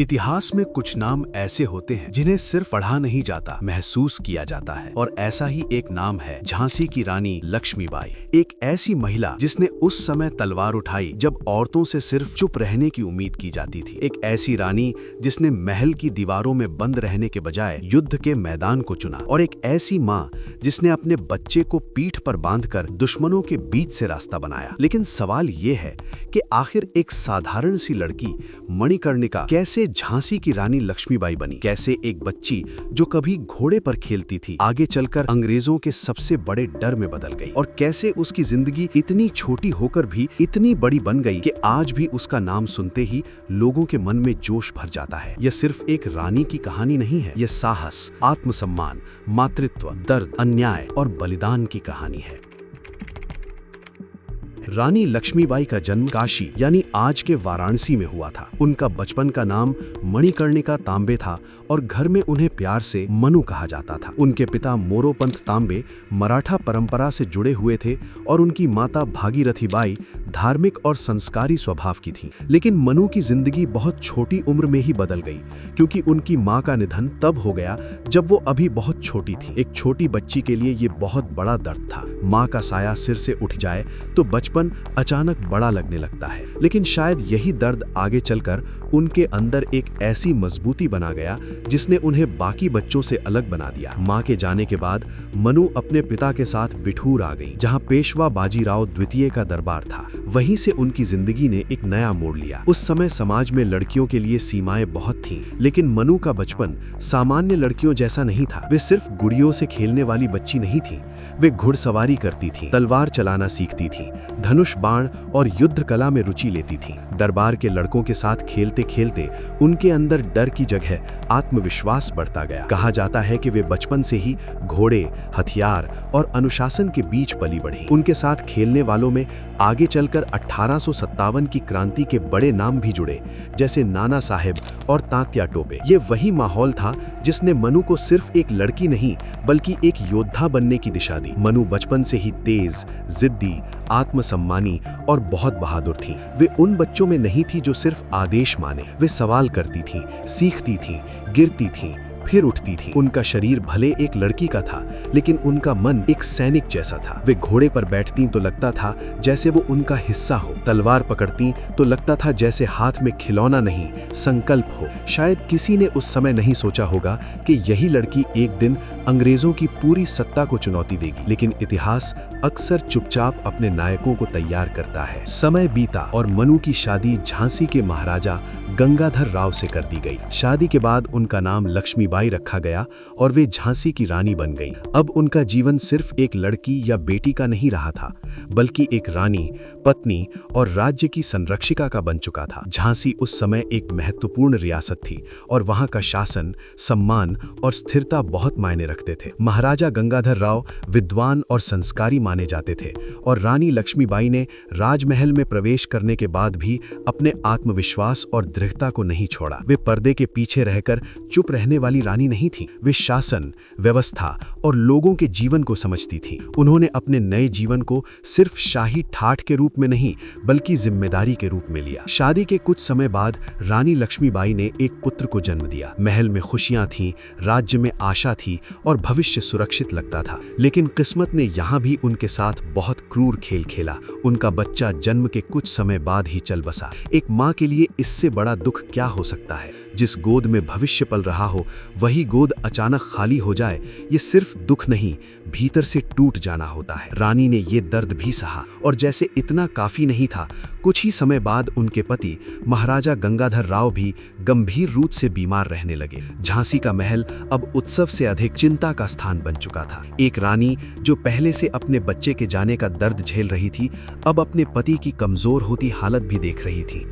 इतिहास में कुछ नाम ऐसे होते हैं जिन्हें सिर्फ पढ़ा नहीं जाता, महसूस किया जाता है। और ऐसा ही एक नाम है झांसी की रानी लक्ष्मीबाई। एक ऐसी महिला जिसने उस समय तलवार उठाई जब औरतों से सिर्फ चुप रहने की उम्मीद की जाती थी। एक ऐसी रानी जिसने महल की दीवारों में बंद रहने के बजाय युद्ध के मैदान को चुना। और एक ऐसी माँ जिसने अपने बच्चे को पीठ पर बांधकर दुश्मनों के बीच से रास्ता बनाया। लेकिन सवाल ये है कि आखिर एक साधारण सी लड़की मणिकर्णिका कैसे झांसी की रानी लक्ष्मीबाई बनी? कैसे एक बच्ची जो कभी घोड़े पर खेलती थी आगे चलकर अंग्रेजों के सबसे बड़े डर में बदल गई? और कैसे उसकी जिंदगी इतनी छोटी होकर भी इतनी बड़ी बन गई कि आज भी उसका नाम सुनते ही लोगों के मन में जोश भर जाता है? यह सिर्फ एक रानी की कहानी नहीं है, यह साहस, आत्मसम्मान, मातृत्व, दर्द, अन्याय और बलिदान की कहानी है। रानी लक्ष्मीबाई का जन्म काशी यानी आज के वाराणसी में हुआ था। उनका बचपन का नाम मणिकर्णिका तांबे था और घर में उन्हें प्यार से मनु कहा जाता था। उनके पिता मोरोपंत तांबे मराठा परंपरा से जुड़े हुए थे और उनकी माता भागीरथीबाई धार्मिक और संस्कारी स्वभाव की थी। लेकिन मनु की जिंदगी बहुत छोटी उम्र में ही बदल गई, क्योंकि उनकी माँ का निधन तब हो गया जब वो अभी बहुत छोटी थी। एक छोटी बच्ची के लिए ये बहुत बड़ा दर्द था। माँ का साया सिर से उठ जाए तो बचपन अचानक बड़ा लगने लगता है। लेकिन शायद यही दर्द आगे चलकर उनके अंदर एक ऐसी मजबूती बना गया जिसने उन्हें बाकी बच्चों से अलग बना दिया। माँ के जाने के बाद मनु अपने पिता के साथ बिठूर आ गई, जहाँ पेशवा बाजीराव द्वितीय का दरबार था। वहीं से उनकी जिंदगी ने एक नया मोड़ लिया। उस समय समाज में लड़कियों के लिए सीमाएं बहुत थीं, लेकिन मनु का बचपन सामान्य लड़कियों जैसा नहीं था। वे सिर्फ गुड़ियों से खेलने वाली बच्ची नहीं थी, वे घुड़सवारी करती थी, तलवार चलाना सीखती थी, धनुष बाण और युद्ध कला में रुचि लेती थी। दरबार के लड़कों के साथ खेलते खेलते उनके अंदर डर की जगह आत्मविश्वास बढ़ता गया। कहा जाता है कि वे बचपन से ही घोड़े, हथियार और अनुशासन के बीच पली बढ़ी। उनके साथ खेलने वालों में आगे चलकर 1857 की क्रांति के बड़े नाम भी जुड़े, जैसे नाना साहेब और तात्या टोपे। ये वही माहौल था जिसने मनु को सिर्फ एक लड़की नहीं बल्कि एक योद्धा बनने की दिशा दी। मनु बचपन से ही तेज, जिद्दी, आत्मसम्मानी और बहुत बहादुर थी। वे उन बच्चों में नहीं थी जो सिर्फ आदेश माने। वे सवाल करती थी, सीखती थी, गिरती थी, फिर उठती थी। उनका शरीर भले एक लड़की का था, लेकिन उनका मन एक सैनिक जैसा था। वे घोड़े पर बैठती तो लगता था जैसे वो उनका हिस्सा हो, तलवार पकड़ती तो लगता था जैसे हाथ में खिलौना नहीं, संकल्प हो। शायद किसी ने उस समय नहीं सोचा होगा कि यही लड़की एक दिन अंग्रेजों की पूरी सत्ता को चुनौती देगी। लेकिन इतिहास अक्सर चुपचाप अपने नायकों को तैयार करता है। समय बीता और मनु की शादी झांसी के महाराजा गंगाधर राव से कर दी गई। शादी के बाद उनका नाम लक्ष्मीबाई रखा गया और वे झांसी की रानी बन गईं। अब उनका जीवन सिर्फ एक लड़की या बेटी का नहीं रहा था, बल्कि एक रानी, पत्नी और राज्य की संरक्षिका का बन चुका था। झांसी उस समय एक महत्वपूर्ण रियासत थी और वहां का शासन, सम्मान और स्थिरता बहुत मायने रखते थे। महाराजा गंगाधर राव विद्वान और संस्कारी माने जाते थे और रानी लक्ष्मीबाई ने राजमहल में प्रवेश करने के बाद भी अपने आत्मविश्वास और दृढ़ता को नहीं छोड़ा। वे पर्दे के पीछे रहकर चुप रहने वाली रानी नहीं थी। वे शासन, व्यवस्था और लोगों के जीवन को समझती थी। उन्होंने अपने नए जीवन को सिर्फ शाही ठाठ के रूप में नहीं बल्कि जिम्मेदारी के रूप में लिया। शादी के कुछ समय बाद रानी लक्ष्मीबाई ने एक पुत्र को जन्म दिया। महल में खुशियां थीं, राज्य में आशा थी और भविष्य सुरक्षित लगता था। लेकिन किस्मत ने यहाँ भी उनके साथ बहुत क्रूर खेल खेला। उनका बच्चा जन्म के कुछ समय बाद ही चल बसा। एक माँ के लिए इससे बड़ा दुख क्या हो सकता है? जिस गोद में भविष्य पल रहा हो वही गोद अचानक खाली हो जाए, ये सिर्फ दुख नहीं, भीतर से टूट जाना होता है। रानी ने ये दर्द भी सहा और जैसे इतना काफी नहीं था, कुछ ही समय बाद उनके पति महाराजा गंगाधर राव भी गंभीर रूप से बीमार रहने लगे। झांसी का महल अब उत्सव से अधिक चिंता का स्थान बन चुका था। एक रानी जो पहले से अपने बच्चे के जाने का दर्द झेल रही थी, अब अपने पति की कमजोर होती हालत भी देख रही थी।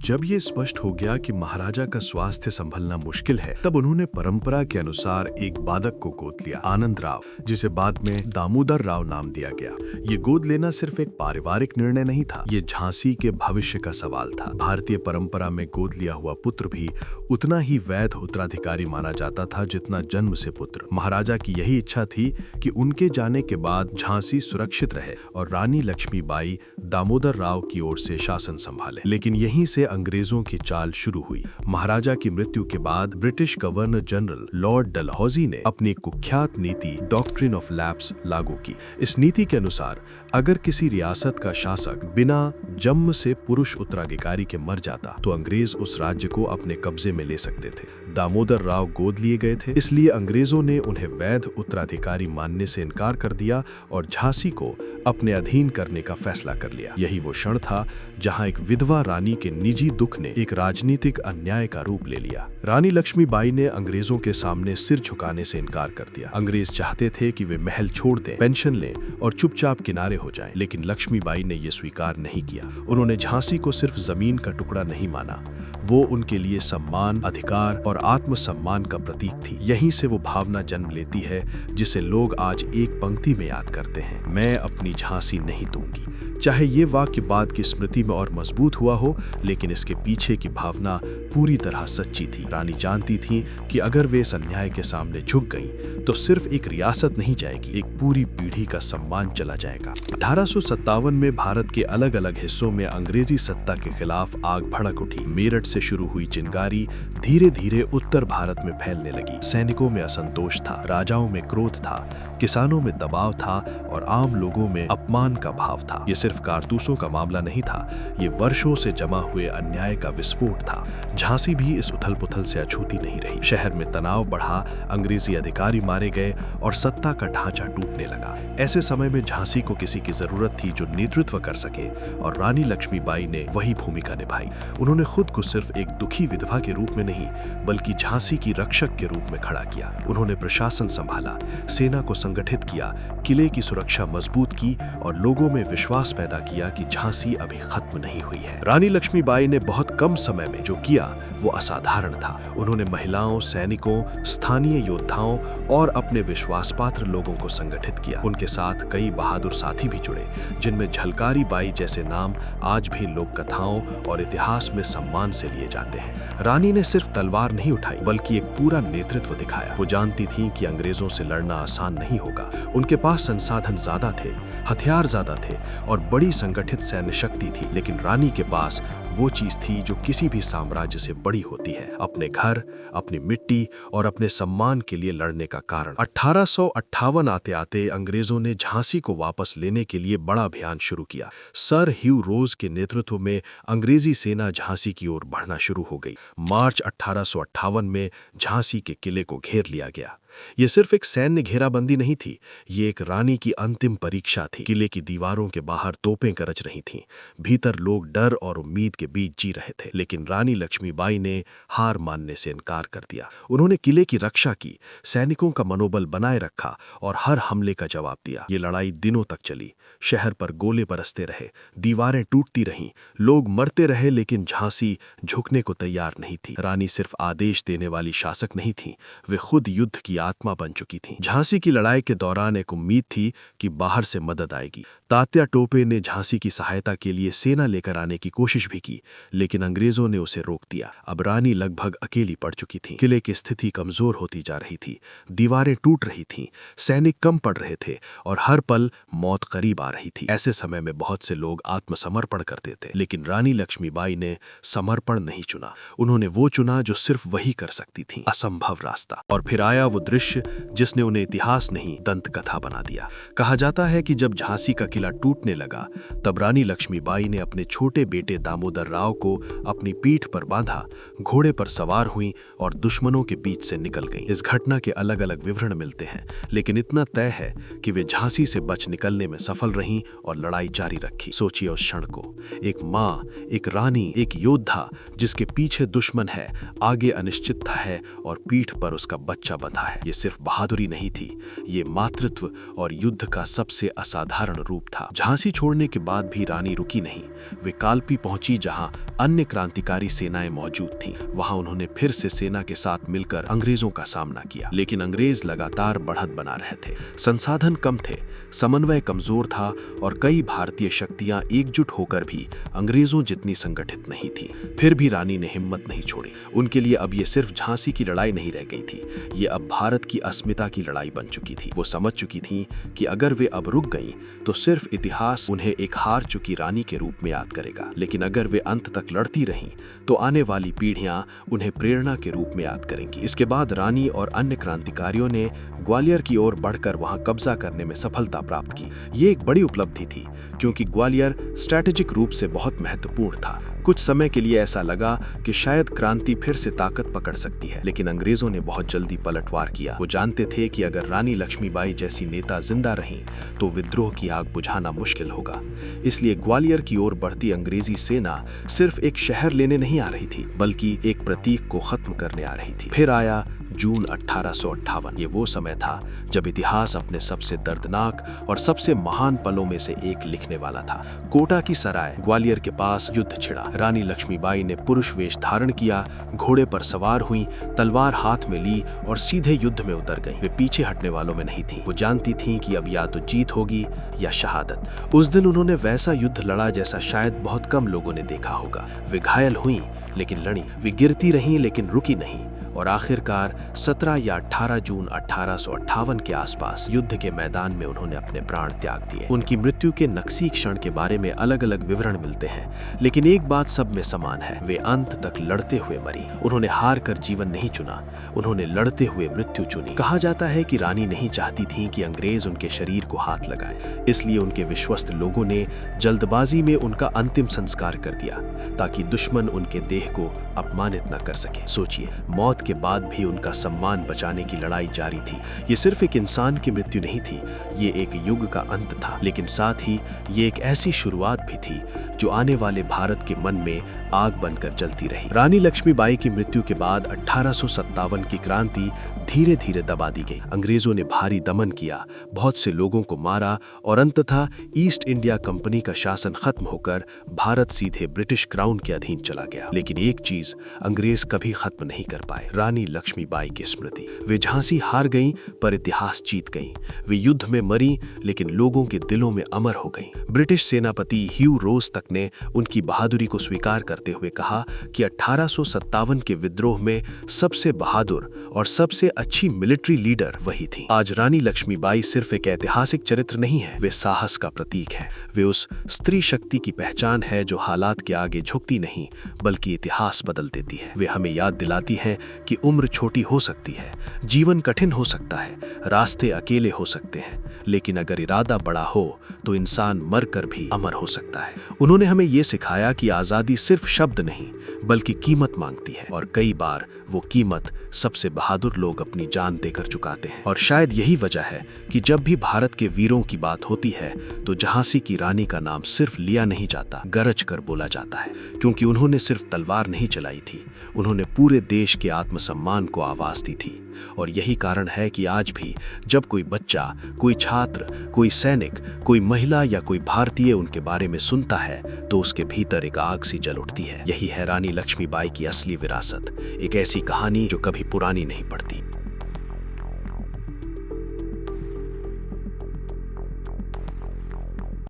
जब ये स्पष्ट हो गया कि महाराजा का स्वास्थ्य संभलना मुश्किल है, तब उन्होंने परंपरा के अनुसार एक बालक को गोद लिया, आनंद राव, जिसे बाद में दामोदर राव नाम दिया गया। ये गोद लेना सिर्फ एक पारिवारिक निर्णय नहीं था, ये झांसी के भविष्य का सवाल था। भारतीय परंपरा में गोद लिया हुआ पुत्र भी उतना ही वैध उत्तराधिकारी माना जाता था जितना जन्म से पुत्र। महाराजा की यही इच्छा थी कि उनके जाने के बाद झांसी सुरक्षित रहे और रानी लक्ष्मीबाई दामोदर राव की ओर से शासन संभाले। लेकिन यहीं से अंग्रेजों की चाल शुरू हुई। महाराजा की मृत्यु के बाद British governor general Lord Dalhousie ने अपनी कुख्यात नीति डॉक्ट्रिन ऑफ लैप्स लागू की। इस नीति के अनुसार अगर किसी रियासत का शासक बिना जन्म से पुरुष उत्तराधिकारी के मर जाता तो अंग्रेज उस राज्य को अपने कब्जे में ले सकते थे। दामोदर राव गोद लिए गए थे, इसलिए अंग्रेजों ने उन्हें वैध उत्तराधिकारी मानने से इनकार कर दिया और झांसी को अपने अधीन करने का फैसला कर लिया। यही वो क्षण था जहां एक विधवा रानी के निजी दुख ने एक राजनीतिक अन्याय का रूप ले लिया। रानी लक्ष्मीबाई ने अंग्रेजों के सामने सिर झुकाने से इनकार कर दिया। अंग्रेज चाहते थे कि वे महल छोड़ दें, पेंशन लें और चुपचाप किनारे हो जाएं, लेकिन लक्ष्मीबाई ने यह स्वीकार नहीं किया। उन्होंने झांसी को सिर्फ जमीन का टुकड़ा नहीं माना, वो उनके लिए सम्मान, अधिकार और आत्मसम्मान का प्रतीक थी। यहीं से वो भावना जन्म लेती है जिसे लोग आज एक पंक्ति में याद करते हैं, मैं अपनी झांसी नहीं दूंगी। चाहे ये वाक्य बाद की स्मृति में और मजबूत हुआ हो, लेकिन इसके पीछे की भावना पूरी तरह सच्ची थी। रानी जानती थी कि अगर वे इस अन्याय के सामने झुक गईं, तो सिर्फ एक रियासत नहीं जाएगी, एक पूरी पीढ़ी का सम्मान चला जाएगा। 1857 में भारत के अलग अलग हिस्सों में अंग्रेजी सत्ता के खिलाफ आग भड़क उठी। मेरठ से शुरू हुई चिंगारी धीरे धीरे उत्तर भारत में फैलने लगी। सैनिकों में असंतोष था, राजाओं में क्रोध था, किसानों में दबाव था और आम लोगों में अपमान का भाव था। ये सिर्फ कारतूसों का मामला नहीं था, ये वर्षों से जमा हुए अन्याय का विस्फोट था। झांसी भी इस उथल पुथल से अछूती नहीं रही। शहर में तनाव बढ़ा, अंग्रेजी अधिकारी मारे गए और सत्ता का ढांचा टूटने लगा। ऐसे समय में झांसी को किसी की जरूरत थी जो नेतृत्व कर सके, और रानी लक्ष्मीबाई ने वही भूमिका निभाई। उन्होंने खुद को सिर्फ एक दुखी विधवा के रूप में नहीं, बल्कि झांसी की रक्षक के रूप में खड़ा किया। उन्होंने प्रशासन संभाला, सेना को संगठित किया, किले की सुरक्षा मजबूत की और लोगों में विश्वास पैदा किया कि झांसी अभी खत्म नहीं हुई है। रानी लक्ष्मीबाई ने बहुत कम समय में जो किया वो असाधारण था। उन्होंने महिलाओं, सैनिकों, स्थानीय योद्धाओं और अपने विश्वासपात्र लोगों को संगठित किया। उनके साथ कई बहादुर साथी भी जुड़े, जिनमें झलकारी बाई जैसे नाम आज भी लोक कथाओं और इतिहास में सम्मान से लिए जाते हैं। रानी ने सिर्फ तलवार नहीं उठाई, बल्कि एक पूरा नेतृत्व दिखाया। वो जानती थीं कि अंग्रेजों से लड़ना आसान नहीं होगा। उनके पास संसाधन ज्यादा थे, हथियार ज्यादा थे और बड़ी संगठित सैन्य शक्ति थी, लेकिन रानी के पास वो चीज थी जो किसी भी साम्राज्य से बड़ी होती है, अपने घर, अपनी मिट्टी और अपने सम्मान के लिए लड़ने का कारण। 1858 आते आते अंग्रेजों ने झांसी को वापस लेने के लिए बड़ा अभियान शुरू किया। सर ह्यू रोज के नेतृत्व में अंग्रेजी सेना झांसी की ओर बढ़ना शुरू हो गई। मार्च 1858 में झांसी के किले को घेर लिया गया। ये सिर्फ एक सैन्य घेराबंदी नहीं थी, ये एक रानी की अंतिम परीक्षा थी। किले की दीवारों के बाहर तोपें गरज रही थीं, भीतर लोग डर और उम्मीद के बीच जी रहे थे, लेकिन रानी लक्ष्मीबाई ने हार मानने से इनकार कर दिया। उन्होंने किले की रक्षा की, सैनिकों का मनोबल बनाए रखा और हर हमले का जवाब दिया। ये लड़ाई दिनों तक चली, शहर पर गोले बरसते रहे, दीवारें टूटती रहीं, लोग मरते रहे, लेकिन झांसी झुकने को तैयार नहीं थी। रानी सिर्फ आदेश देने वाली शासक नहीं थी, वे खुद युद्ध की आत्मा बन चुकी थी। झांसी की लड़ाई के दौरान एक उम्मीद थी कि बाहर से मदद आएगी। तात्या टोपे ने झांसी की सहायता के लिए सेना लेकर आने की कोशिश भी की, लेकिन अंग्रेजों ने उसे रोक दिया। अब रानी लगभग अकेली पड़ चुकी थी। किले की स्थिति कमजोर होती जा रही थी, दीवारें टूट रही थीं, सैनिक कम पड़ रहे थे और हर पल मौत करीब आ रही थी। ऐसे समय में बहुत से लोग आत्मसमर्पण करते थे, लेकिन रानी लक्ष्मीबाई ने समर्पण नहीं चुना। उन्होंने वो चुना जो सिर्फ वही कर सकती थी, असंभव रास्ता। और फिर आया वो दृश्य जिसने उन्हें इतिहास नहीं दंत कथा बना दिया। कहा जाता है कि जब झांसी का किला टूटने लगा, तब रानी लक्ष्मीबाई ने अपने छोटे बेटे दामोदर राव को अपनी पीठ पर बांधा, घोड़े पर सवार हुई और दुश्मनों के बीच से निकल गईं। इस घटना के अलग अलग विवरण मिलते हैं, लेकिन इतना तय है कि वे झांसी से बच निकलने में सफल रहीं और लड़ाई जारी रखी। सोचिए उस क्षण को, एक माँ, एक रानी, एक योद्धा जिसके पीछे दुश्मन है, आगे अनिश्चितता है और पीठ पर उसका बच्चा बंधा है। ये सिर्फ बहादुरी नहीं थी, ये मातृत्व और युद्ध का सबसे असाधारण रूप था। झांसी छोड़ने के बाद भी रानी रुकी नहीं। वे कालपी पहुंची, जहां अन्य क्रांतिकारी सेनाएं मौजूद थीं। वहां उन्होंने फिर से सेना के साथ मिलकर अंग्रेजों का सामना किया, लेकिन अंग्रेज लगातार बढ़त बना रहे थे। संसाधन कम थे, समन्वय कमजोर था और कई भारतीय शक्तियां एकजुट होकर भी अंग्रेजों जितनी संगठित नहीं थी। फिर भी रानी ने हिम्मत नहीं छोड़ी। उनके लिए अब ये सिर्फ झांसी की लड़ाई नहीं रह गई थी, ये अब भारत की अस्मिता की लड़ाई बन चुकी थी। वो समझ चुकी थी कि अगर वे अब रुक गईं तो सिर्फ इतिहास उन्हें एक हार चुकी रानी के रूप में याद करेगा, लेकिन अगर वे अंत तक लड़ती रहीं तो आने वाली पीढ़ियां उन्हें प्रेरणा के रूप में याद करेंगी। इसके बाद रानी और अन्य क्रांतिकारियों ने ग्वालियर की ओर बढ़कर वहां कब्जा करने में सफलता प्राप्त की। ये एक बड़ी उपलब्धि थी, क्योंकि ग्वालियर स्ट्रैटेजिक रूप से बहुत महत्वपूर्ण था। कुछ समय के लिए ऐसा लगा कि शायद क्रांति फिर से ताकत पकड़ सकती है, लेकिन अंग्रेजों ने बहुत जल्दी पलटवार किया। वो जानते थे कि अगर रानी लक्ष्मीबाई जैसी नेता जिंदा रहीं तो विद्रोह की आग बुझाना मुश्किल होगा। इसलिए ग्वालियर की ओर बढ़ती अंग्रेजी सेना सिर्फ एक शहर लेने नहीं आ रही थी, बल्कि एक प्रतीक को खत्म करने आ रही थी। फिर आया जून 1858। ये वो समय था जब इतिहास अपने सबसे दर्दनाक और सबसे महान पलों में से एक लिखने वाला था। कोटा की सराय ग्वालियर के पास युद्ध छिड़ा। रानी लक्ष्मीबाई ने पुरुष वेश धारण किया, घोड़े पर सवार हुई, तलवार हाथ में ली और सीधे युद्ध में उतर गईं। वे पीछे हटने वालों में नहीं थीं। वो जानती थीं कि अब या तो जीत होगी या शहादत। उस दिन उन्होंने वैसा युद्ध लड़ा जैसा शायद बहुत कम लोगों ने देखा होगा। वे घायल हुईं लेकिन लड़ी, वे गिरती रहीं लेकिन रुकी नहीं, और आखिरकार 17 या 18 जून 1858 के आसपास युद्ध के मैदान में उन्होंने अपने प्राण त्याग दिए। उनकी मृत्यु के नक्सी क्षण के बारे में अलग अलग विवरण मिलते हैं, लेकिन एक बात सब में समान है, वे अंत तक लड़ते हुए मरी। उन्होंने हार कर जीवन नहीं चुना, उन्होंने लड़ते हुए मृत्यु चुनी। कहा जाता है कि रानी नहीं चाहती थी कि अंग्रेज उनके शरीर को हाथ लगाएं, इसलिए उनके विश्वस्त लोगों ने जल्दबाजी में उनका अंतिम संस्कार कर दिया, ताकि दुश्मन उनके देह को अपमानित न कर सके। सोचिए, मौत के बाद भी उनका सम्मान बचाने की लड़ाई जारी थी। ये सिर्फ एक इंसान की मृत्यु नहीं थी, ये एक युग का अंत था, लेकिन साथ ही ये एक ऐसी शुरुआत भी थी जो आने वाले भारत के मन में आग बनकर जलती रही। रानी लक्ष्मीबाई की मृत्यु के बाद 1857 की क्रांति धीरे धीरे दबा दी गई। अंग्रेजों ने भारी दमन किया, बहुत से लोगों को मारा और अंततः ईस्ट इंडिया कंपनी का शासन खत्म होकर भारत सीधे ब्रिटिश क्राउन के अधीन चला गया। लेकिन एक चीज अंग्रेज कभी खत्म नहीं कर पाए, रानी लक्ष्मीबाई की स्मृति। वे झांसी हार गईं पर इतिहास जीत गईं। वे युद्ध में मरी लेकिन लोगों के दिलों में अमर हो गईं। ब्रिटिश सेनापति ह्यू रोज तक ने उनकी बहादुरी को स्वीकार करते हुए कहा कि 1857 के विद्रोह में सबसे बहादुर और सबसे अच्छी मिलिट्री लीडर वही थी। आज रानी लक्ष्मीबाई सिर्फ एक ऐतिहासिक चरित्र नहीं है, वे साहस का प्रतीक है। वे उस स्त्री शक्ति की पहचान है जो हालात के आगे झुकती नहीं बल्कि इतिहास बदल देती है। वे हमें याद दिलाती हैं कि उम्र छोटी हो सकती है, जीवन कठिन हो सकता है, रास्ते अकेले हो सकते हैं, लेकिन अगर इरादा बड़ा हो तो इंसान मरकर भी अमर हो सकता है। उन्होंने हमें ये सिखाया कि आज़ादी सिर्फ शब्द नहीं बल्कि कीमत मांगती है, और कई बार वो कीमत सबसे बहादुर लोग अपनी जान देकर चुकाते हैं। और शायद यही वजह है कि जब भी भारत के वीरों की बात होती है तो झांसी की रानी का नाम सिर्फ लिया नहीं जाता, गरज कर बोला जाता है, क्योंकि उन्होंने सिर्फ तलवार नहीं चलाई थी, उन्होंने पूरे देश के आत्मसम्मान को आवाज दी थी। और यही कारण है कि आज भी जब कोई बच्चा, कोई छात्र, कोई सैनिक, कोई महिला या कोई भारतीय उनके बारे में सुनता है तो उसके भीतर एक आग सी जल उठती है। यही है रानी लक्ष्मीबाई की असली विरासत, एक ऐसी कहानी जो कभी पुरानी नहीं पड़ती।